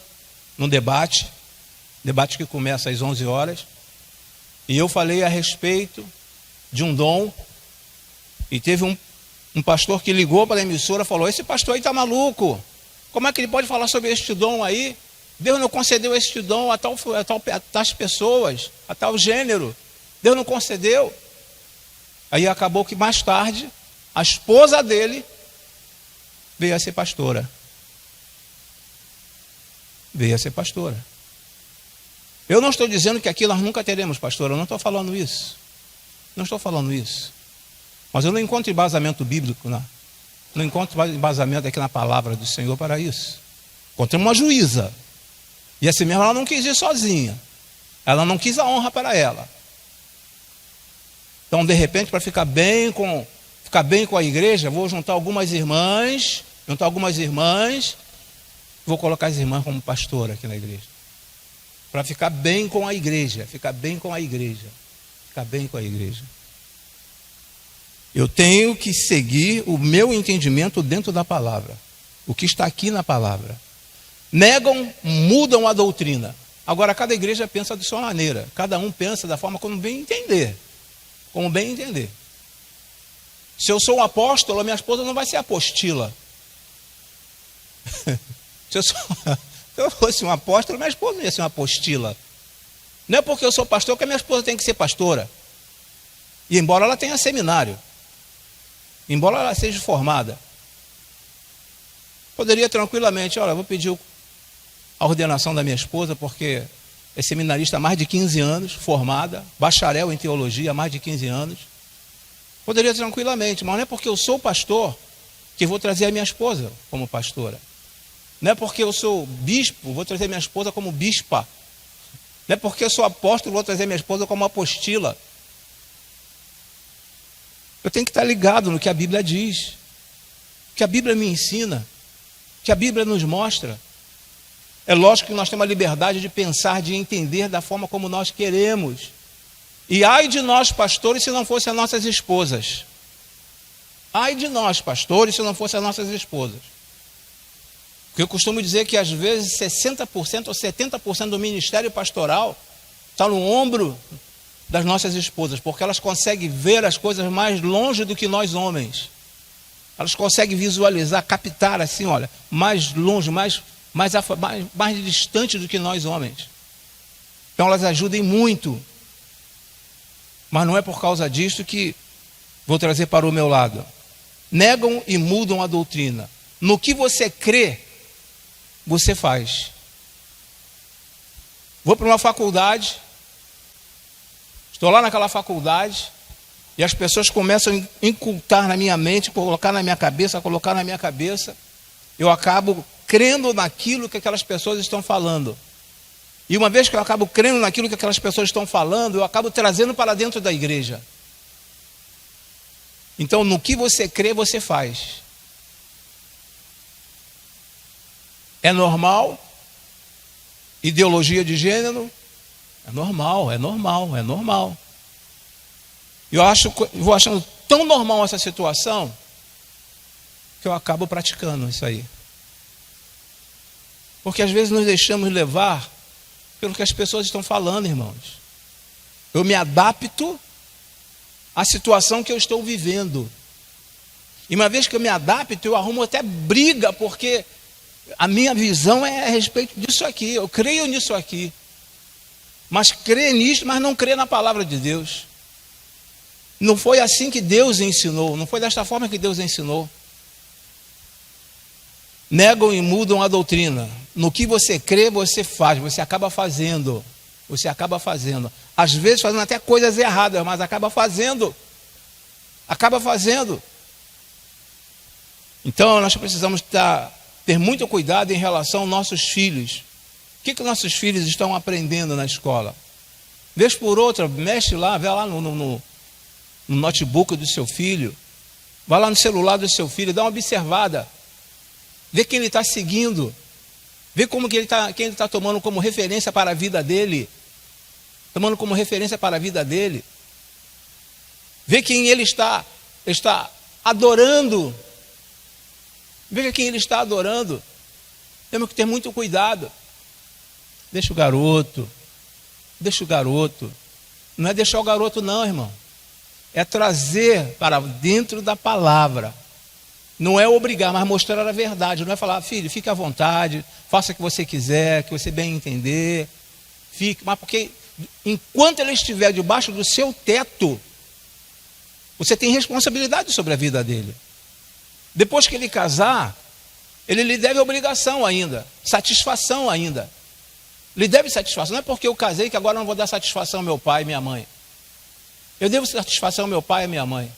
num debate que começa às 11 horas, e eu falei a respeito de um dom, e teve um pastor que ligou para a emissora e falou: esse pastor aí está maluco, como é que ele pode falar sobre este dom aí? Deus não concedeu este dom a tais pessoas, a tal gênero, Deus não concedeu. Aí acabou que mais tarde, a esposa dele veio a ser pastora. Eu não estou dizendo que aqui nós nunca teremos pastora, eu não estou falando isso. Mas eu não encontro embasamento bíblico, não encontro embasamento aqui na palavra do Senhor para isso. Encontrei uma juíza, e assim mesmo ela não quis ir sozinha, ela não quis a honra para ela. Então, de repente, para ficar bem com a igreja, vou juntar algumas irmãs, vou colocar as irmãs como pastora aqui na igreja, para ficar bem com a igreja. Eu tenho que seguir o meu entendimento dentro da palavra, o que está aqui na palavra. Negam, mudam a doutrina. Agora, cada igreja pensa de sua maneira, cada um pensa da forma como bem entender. Se eu sou um apóstolo, a minha esposa não vai ser apostila. Se eu fosse um apóstolo, minha esposa não ia ser uma apostila. Não é porque eu sou pastor que a minha esposa tem que ser pastora. E embora ela tenha seminário, embora ela seja formada, poderia tranquilamente, olha, eu vou pedir a ordenação da minha esposa, porque é seminarista há mais de 15 anos, formada, bacharel em teologia há mais de 15 anos. Poderia tranquilamente, mas não é porque eu sou pastor que vou trazer a minha esposa como pastora. Não é porque eu sou bispo, vou trazer minha esposa como bispa. Não é porque eu sou apóstolo, vou trazer minha esposa como apostila. Eu tenho que estar ligado no que a Bíblia diz, que a Bíblia me ensina, que a Bíblia nos mostra. É lógico que nós temos a liberdade de pensar, de entender da forma como nós queremos. E ai de nós, pastores, se não fossem as nossas esposas. Ai de nós, pastores, se não fossem as nossas esposas. Porque eu costumo dizer que às vezes 60% ou 70% do ministério pastoral está no ombro das nossas esposas, porque elas conseguem ver as coisas mais longe do que nós homens. Elas conseguem visualizar, captar assim, olha, mais longe, mais distante do que nós homens. Então elas ajudem muito. Mas não é por causa disso que vou trazer para o meu lado. Negam e mudam a doutrina. No que você crê, você faz. Vou para uma faculdade, estou lá naquela faculdade, e as pessoas começam a incultar na minha mente, colocar na minha cabeça, eu acabo crendo naquilo que aquelas pessoas estão falando. E uma vez que eu acabo crendo naquilo que aquelas pessoas estão falando, eu acabo trazendo para dentro da igreja. Então, no que você crê, você faz. É normal? Ideologia de gênero? É normal. Eu vou achando tão normal essa situação, que eu acabo praticando isso aí. Porque às vezes nos deixamos levar pelo que as pessoas estão falando, irmãos. Eu me adapto à situação que eu estou vivendo. E uma vez que eu me adapto, eu arrumo até briga, porque a minha visão é a respeito disso aqui. Eu creio nisso aqui. Mas crê nisso, mas não crê na palavra de Deus. Não foi assim que Deus ensinou. Não foi desta forma que Deus ensinou. Negam e mudam a doutrina. No que você crê, você faz. Você acaba fazendo. Às vezes fazendo até coisas erradas, mas acaba fazendo. Então nós precisamos ter muito cuidado em relação aos nossos filhos. O que nossos filhos estão aprendendo na escola? Vez por outra, mexe lá, vê lá no notebook do seu filho, vai lá no celular do seu filho, dá uma observada, vê quem ele está seguindo, vê como que quem ele está tomando como referência para a vida dele, vê quem ele está adorando, veja quem ele está adorando. Temos que ter muito cuidado. Deixa o garoto. Não é deixar o garoto não, irmão. É trazer para dentro da palavra. Não é obrigar, mas mostrar a verdade. Não é falar, filho, fique à vontade, faça o que você quiser, que você bem entender. Fique, mas porque enquanto ele estiver debaixo do seu teto, você tem responsabilidade sobre a vida dele. Depois que ele casar, ele lhe deve obrigação ainda, satisfação ainda. Lhe deve satisfação. Não é porque eu casei que agora eu não vou dar satisfação ao meu pai e minha mãe. Eu devo satisfação ao meu pai e à minha mãe.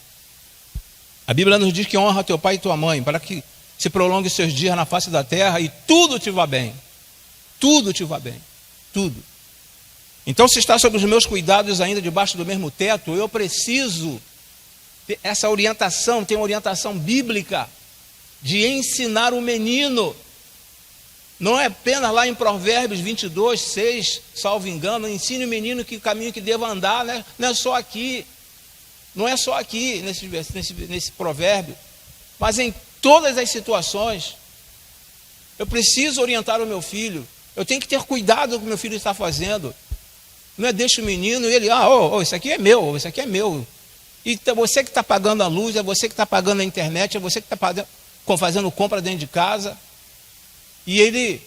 A Bíblia nos diz que honra teu pai e tua mãe, para que se prolongue os seus dias na face da terra e tudo te vá bem. Tudo. Então, se está sob os meus cuidados ainda debaixo do mesmo teto, eu preciso ter essa orientação, tem uma orientação bíblica de ensinar o menino. Não é apenas lá em Provérbios 22, 6, salvo engano, ensine o menino que o caminho que deva andar, né? Não é só aqui nesse provérbio, mas em todas as situações. Eu preciso orientar o meu filho, eu tenho que ter cuidado com o que o meu filho está fazendo. Não é deixa o menino e ele, isso aqui é meu, E você que está pagando a luz, é você que está pagando a internet, é você que está fazendo compra dentro de casa. E ele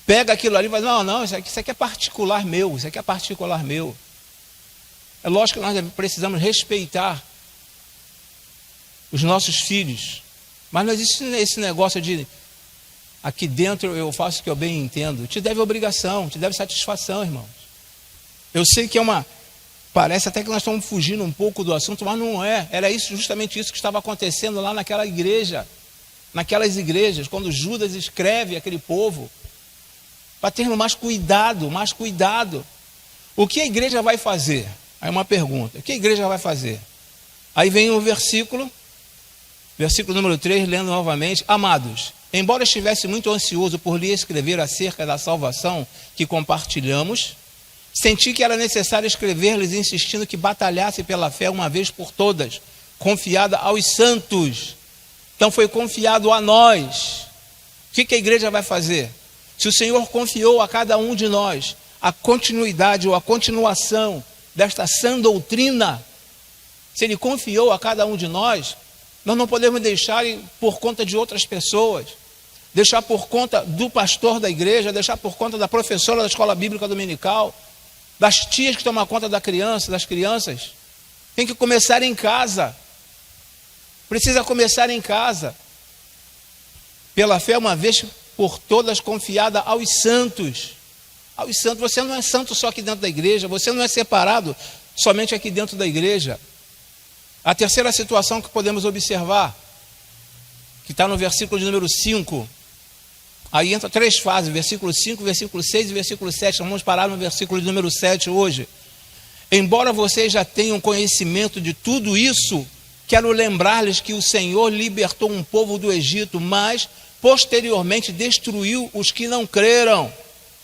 pega aquilo ali e fala, não, isso aqui é particular meu, isso aqui é particular meu. É lógico que nós precisamos respeitar os nossos filhos, mas não existe esse negócio de aqui dentro eu faço o que eu bem entendo. Te deve obrigação, te deve satisfação, irmãos. Eu sei que parece até que nós estamos fugindo um pouco do assunto, mas não é. Era justamente isso que estava acontecendo lá naquela igreja, naquelas igrejas, quando Judas escreve aquele povo, para termos mais cuidado, mais cuidado. O que a igreja vai fazer? Aí uma pergunta, o que a igreja vai fazer? Aí vem o versículo número 3, lendo novamente. Amados, embora estivesse muito ansioso por lhe escrever acerca da salvação que compartilhamos, senti que era necessário escrever-lhes insistindo que batalhasse pela fé uma vez por todas, confiada aos santos. Então foi confiado a nós. O que a igreja vai fazer? Se o Senhor confiou a cada um de nós a continuidade ou a continuação desta sã doutrina, se Ele confiou a cada um de nós, nós não podemos deixar por conta de outras pessoas, deixar por conta do pastor da igreja, deixar por conta da professora da escola bíblica dominical, das tias que tomam conta das crianças. Tem que começar em casa. Precisa começar em casa. Pela fé, uma vez por todas, confiada aos santos. Aos santos. Você não é santo só aqui dentro da igreja, você não é separado somente aqui dentro da igreja. A terceira situação que podemos observar, que está no versículo de número 5, aí entra 3 fases, versículo 5, versículo 6 e versículo 7, vamos parar no versículo de número 7 hoje. Embora vocês já tenham conhecimento de tudo isso, quero lembrar-lhes que o Senhor libertou um povo do Egito, mas posteriormente destruiu os que não creram.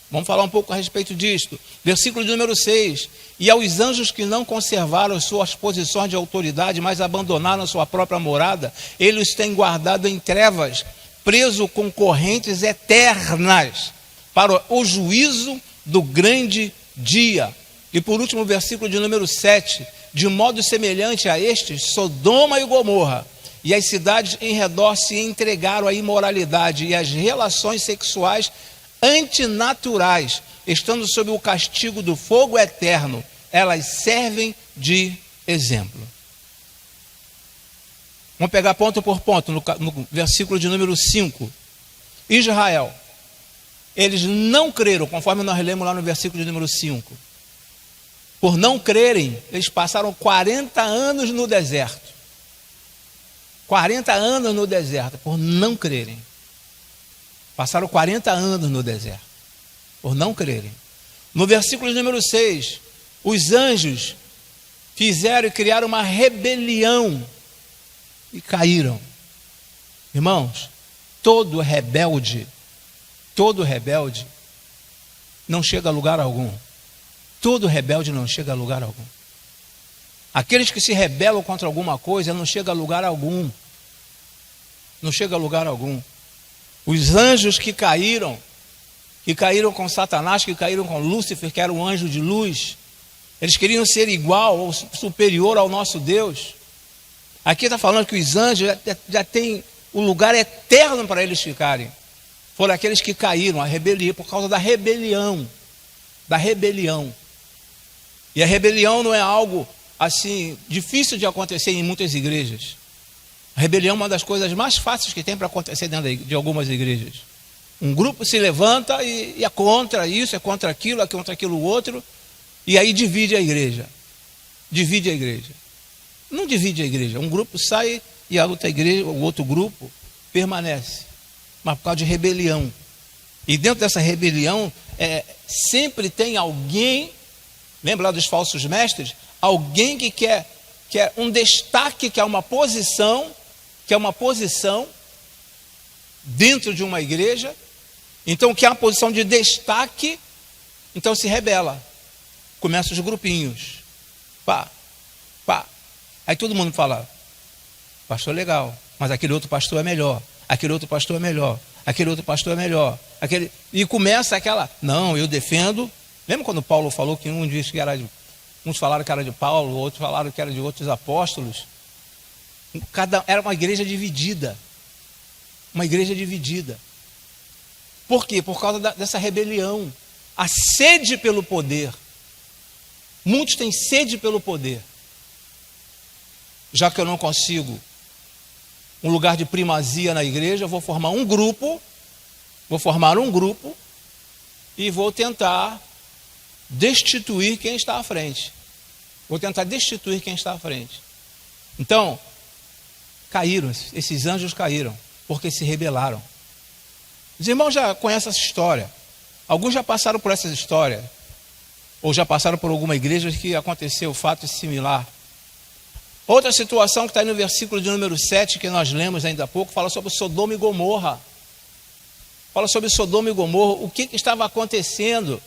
Vamos falar um pouco a respeito disto. Versículo de número 6. E aos anjos que não conservaram suas posições de autoridade, mas abandonaram sua própria morada, Ele os tem guardado em trevas, preso com correntes eternas, para o juízo do grande dia. E por último, versículo de número 7. De modo semelhante a estes, Sodoma e Gomorra e as cidades em redor se entregaram à imoralidade e às relações sexuais antinaturais, estando sob o castigo do fogo eterno. Elas servem de exemplo. Vamos pegar ponto por ponto no versículo de número 5. Israel, eles não creram, conforme nós lemos lá no versículo de número 5. Por não crerem, eles passaram 40 anos no deserto. 40 anos no deserto, por não crerem. Passaram 40 anos no deserto, por não crerem. No versículo número 6, os anjos fizeram e criaram uma rebelião e caíram. Irmãos, todo rebelde não chega a lugar algum. Todo rebelde não chega a lugar algum. Aqueles que se rebelam contra alguma coisa não chega a lugar algum. Não chega a lugar algum. Os anjos que caíram com Satanás, que caíram com Lúcifer, que era um anjo de luz, eles queriam ser igual ou superior ao nosso Deus. Aqui está falando que os anjos já têm o lugar eterno para eles ficarem. Foram aqueles que caíram, a rebelião, por causa da rebelião. Da rebelião. E a rebelião não é algo assim difícil de acontecer em muitas igrejas. A rebelião é uma das coisas mais fáceis que tem para acontecer dentro de algumas igrejas. Um grupo se levanta e é contra isso, é contra aquilo outro, e aí divide a igreja. Divide a igreja. Não divide a igreja. Um grupo sai e a outra igreja, o outro grupo permanece. Mas por causa de rebelião. E dentro dessa rebelião, sempre tem alguém, lembra lá dos falsos mestres? Alguém que quer um destaque, que é uma posição dentro de uma igreja. Então, que é uma posição de destaque, então se rebela. Começa os grupinhos. Pá. Aí todo mundo fala, pastor legal, mas aquele outro pastor é melhor. Aquele outro pastor é melhor. Aquele outro pastor é melhor. E começa aquela, não, eu defendo. Lembra quando Paulo falou que um disse que era de... Uns falaram que era de Paulo, outros falaram que era de outros apóstolos. Era uma igreja dividida. Uma igreja dividida. Por quê? Por causa dessa rebelião, a sede pelo poder. Muitos têm sede pelo poder. Já que eu não consigo um lugar de primazia na igreja, eu vou formar um grupo e vou tentar destituir quem está à frente. Então, caíram, esses anjos caíram, porque se rebelaram. Os irmãos já conhecem essa história. Alguns já passaram por essa história, ou já passaram por alguma igreja que aconteceu fato similar. Outra situação que está aí no versículo de número 7, que nós lemos ainda há pouco, fala sobre Sodoma e Gomorra. O que estava acontecendo?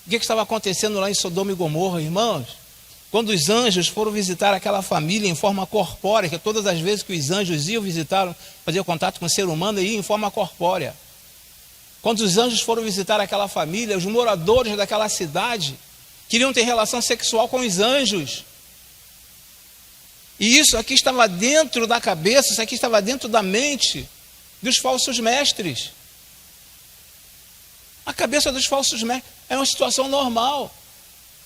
O que estava acontecendo lá em Sodoma e Gomorra, irmãos? Quando os anjos foram visitar aquela família em forma corpórea, que todas as vezes que os anjos iam visitar, fazer contato com o ser humano, iam em forma corpórea. Quando os anjos foram visitar aquela família, os moradores daquela cidade queriam ter relação sexual com os anjos. E isso aqui estava dentro da cabeça, isso aqui estava dentro da mente dos falsos mestres. A cabeça dos falsos mestres é uma situação normal.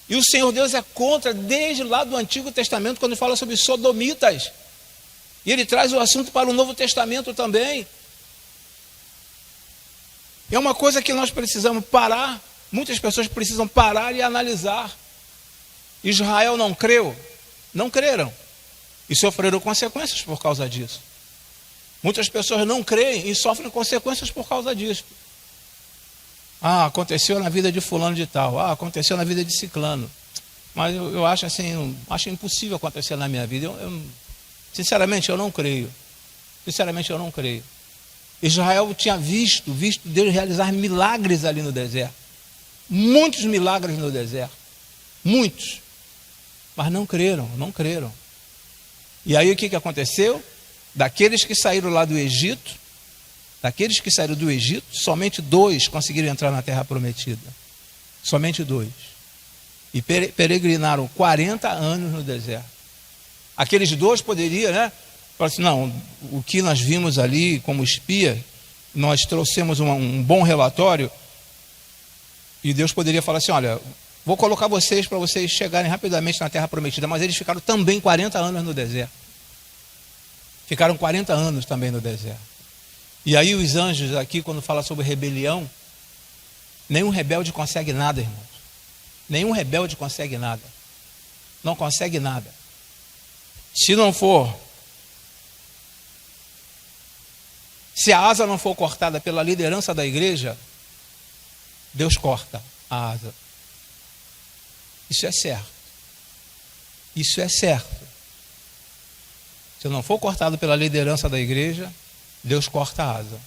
E o Senhor Deus é contra, desde lá do Antigo Testamento, quando ele fala sobre sodomitas. E ele traz o assunto para o Novo Testamento também. É uma coisa que nós precisamos parar, muitas pessoas precisam parar e analisar. Israel não creu? Não creram. E sofreram consequências por causa disso. Muitas pessoas não creem e sofrem consequências por causa disso. Aconteceu na vida de fulano de tal. Aconteceu na vida de ciclano. Mas eu acho assim, acho impossível acontecer na minha vida. Sinceramente, eu não creio. Israel tinha visto Deus realizar milagres ali no deserto. Muitos milagres no deserto. Muitos. Mas não creram. E aí o que aconteceu? Daqueles que saíram lá do Egito, somente 2 conseguiram entrar na terra prometida. Somente 2. E peregrinaram 40 anos no deserto. Aqueles 2 poderiam, falar assim, não, o que nós vimos ali como espia, nós trouxemos um bom relatório, e Deus poderia falar assim, olha, vou colocar vocês para vocês chegarem rapidamente na terra prometida, mas eles ficaram também 40 anos no deserto. Ficaram 40 anos também no deserto. E aí os anjos aqui, quando fala sobre rebelião, nenhum rebelde consegue nada, irmãos. Nenhum rebelde consegue nada. Não consegue nada. Se a asa não for cortada pela liderança da igreja, Deus corta a asa. Isso é certo. Se não for cortado pela liderança da igreja, Deus corta a asa.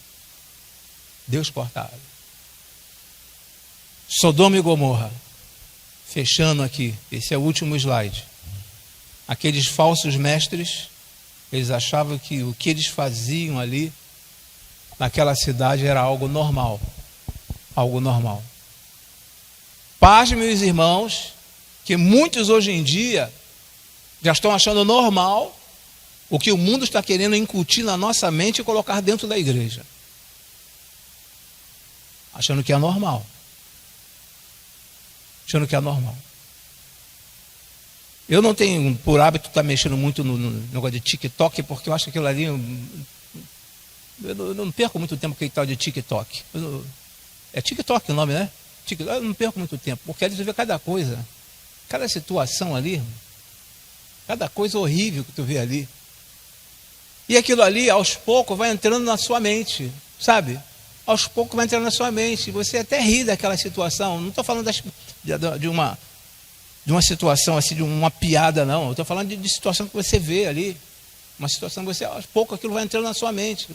Sodoma e Gomorra. Fechando aqui, esse é o último slide. Aqueles falsos mestres, eles achavam que o que eles faziam ali, naquela cidade, era algo normal. Pasme, meus irmãos, que muitos hoje em dia já estão achando normal o que o mundo está querendo incutir na nossa mente e colocar dentro da igreja. Achando que é normal. Eu não tenho por hábito estar mexendo muito no negócio de TikTok, porque eu acho que aquilo ali... Eu não perco muito tempo com aquele tal de TikTok. É TikTok o nome, né? Eu não perco muito tempo, porque ali você vê cada coisa, cada situação ali, cada coisa horrível que tu vê ali. E aquilo ali, aos poucos, vai entrando na sua mente, sabe? Aos poucos vai entrando na sua mente. Você até ri daquela situação. Não estou falando de uma situação assim, de uma piada, não. Estou falando de situação que você vê ali. Uma situação que você, aos poucos, aquilo vai entrando na sua mente.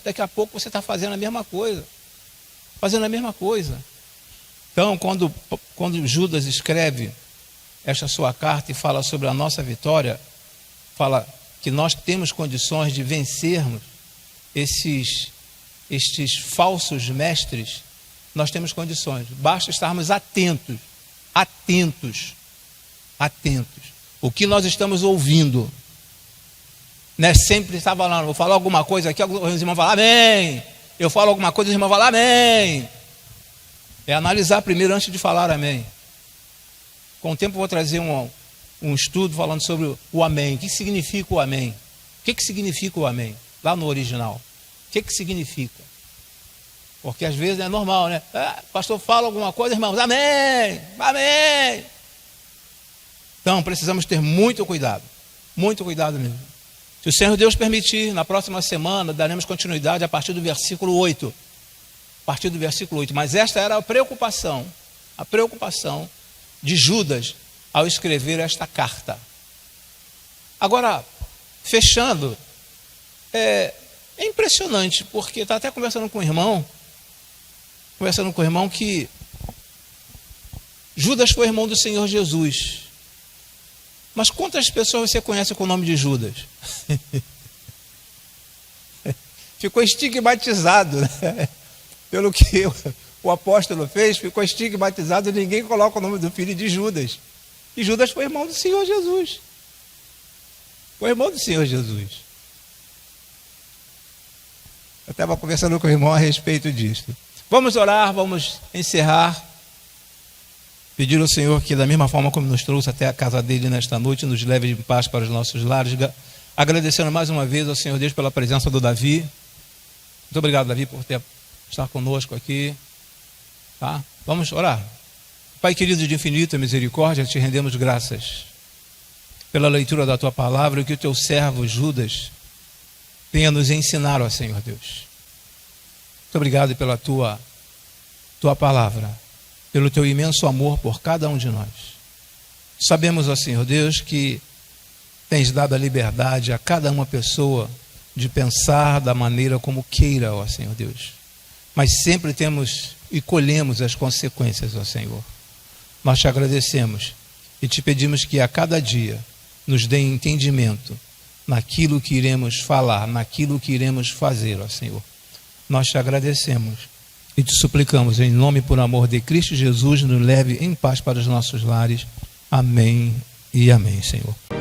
Daqui a pouco você está fazendo a mesma coisa. Então, quando Judas escreve esta sua carta e fala sobre a nossa vitória, fala que nós temos condições de vencermos estes falsos mestres, nós temos condições. Basta estarmos atentos. O que nós estamos ouvindo. Não é sempre estava lá, vou falar alguma coisa aqui, alguns irmãos falam, amém. Eu falo alguma coisa, o irmão fala amém. É analisar primeiro antes de falar amém. Com o tempo eu vou trazer um estudo falando sobre o amém. O que significa o amém? O que significa o amém? Lá no original. O que significa? Porque às vezes é normal, né? O pastor fala alguma coisa, irmãos, amém, amém. Então precisamos ter muito cuidado mesmo. Se o Senhor Deus permitir, na próxima semana daremos continuidade a partir do versículo 8. Mas esta era a preocupação de Judas ao escrever esta carta. Agora, fechando, é impressionante, porque está até conversando com o irmão que Judas foi irmão do Senhor Jesus. Mas quantas pessoas você conhece com o nome de Judas? Ficou estigmatizado, né? Pelo que o apóstolo fez, ficou estigmatizado e ninguém coloca o nome do filho de Judas. E Judas foi irmão do Senhor Jesus. Eu estava conversando com o irmão a respeito disso. Vamos orar, vamos encerrar. Pedir ao Senhor que, da mesma forma como nos trouxe até a casa dele nesta noite, nos leve em paz para os nossos lares. Agradecendo mais uma vez ao Senhor Deus pela presença do Davi. Muito obrigado, Davi, por estar conosco aqui. Tá? Vamos orar. Pai querido de infinita misericórdia, te rendemos graças pela leitura da tua palavra e que o teu servo Judas venha nos ensinar, ó Senhor Deus. Muito obrigado pela tua palavra, pelo teu imenso amor por cada um de nós. Sabemos, ó Senhor Deus, que tens dado a liberdade a cada uma pessoa de pensar da maneira como queira, ó Senhor Deus. Mas sempre temos e colhemos as consequências, ó Senhor. Nós te agradecemos e te pedimos que a cada dia nos dê entendimento naquilo que iremos falar, naquilo que iremos fazer, ó Senhor. Nós te agradecemos e te suplicamos, em nome e por amor de Cristo Jesus, nos leve em paz para os nossos lares. Amém e amém, Senhor.